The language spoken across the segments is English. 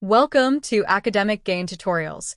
Welcome to Academic Gain Tutorials.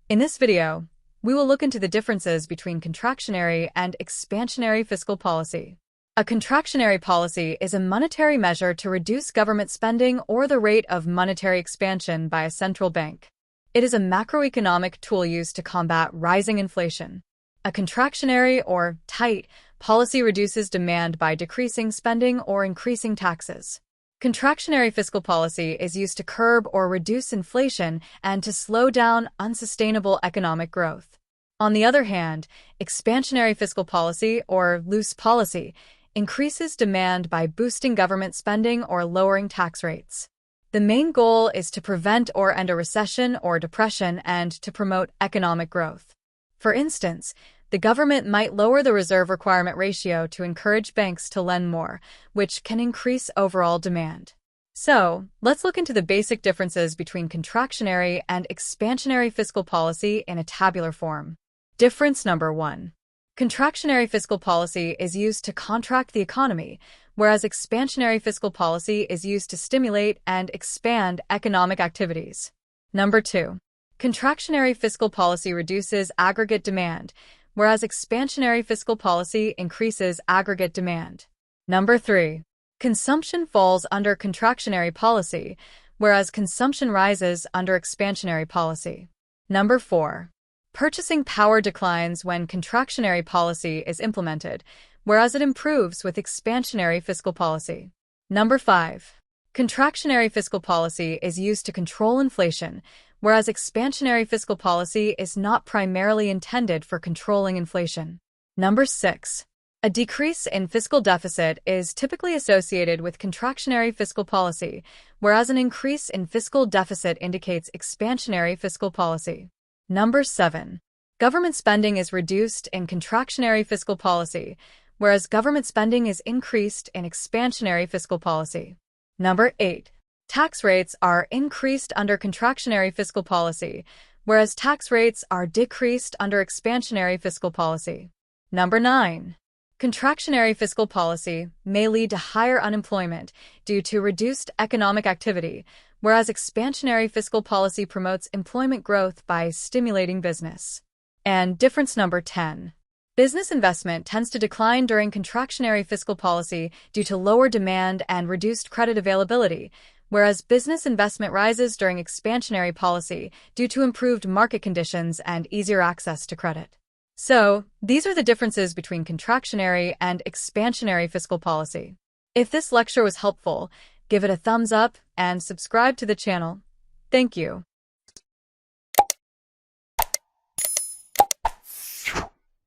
In this video, we will look into the differences between contractionary and expansionary fiscal policy. A contractionary policy is a monetary measure to reduce government spending or the rate of monetary expansion by a central bank. It is a macroeconomic tool used to combat rising inflation. A contractionary or tight policy reduces demand by decreasing spending or increasing taxes. Contractionary fiscal policy is used to curb or reduce inflation and to slow down unsustainable economic growth. On the other hand, expansionary fiscal policy, or loose policy, increases demand by boosting government spending or lowering tax rates. The main goal is to prevent or end a recession or depression and to promote economic growth. For instance, the government might lower the reserve requirement ratio to encourage banks to lend more, which can increase overall demand. So, let's look into the basic differences between contractionary and expansionary fiscal policy in a tabular form. Difference number 1. Contractionary fiscal policy is used to contract the economy, whereas expansionary fiscal policy is used to stimulate and expand economic activities. Number 2. Contractionary fiscal policy reduces aggregate demand, whereas expansionary fiscal policy increases aggregate demand. Number 3. Consumption falls under contractionary policy, whereas consumption rises under expansionary policy. Number 4. Purchasing power declines when contractionary policy is implemented, whereas it improves with expansionary fiscal policy. Number 5. Contractionary fiscal policy is used to control inflation, whereas expansionary fiscal policy is not primarily intended for controlling inflation. Number 6. A decrease in fiscal deficit is typically associated with contractionary fiscal policy, whereas an increase in fiscal deficit indicates expansionary fiscal policy. Number 7. Government spending is reduced in contractionary fiscal policy, whereas government spending is increased in expansionary fiscal policy. Number 8. Tax rates are increased under contractionary fiscal policy, whereas tax rates are decreased under expansionary fiscal policy. Number 9. Contractionary fiscal policy may lead to higher unemployment due to reduced economic activity, whereas expansionary fiscal policy promotes employment growth by stimulating business. And difference number 10. Business investment tends to decline during contractionary fiscal policy due to lower demand and reduced credit availability, whereas business investment rises during expansionary policy due to improved market conditions and easier access to credit. So, these are the differences between contractionary and expansionary fiscal policy. If this lecture was helpful, give it a thumbs up and subscribe to the channel. Thank you.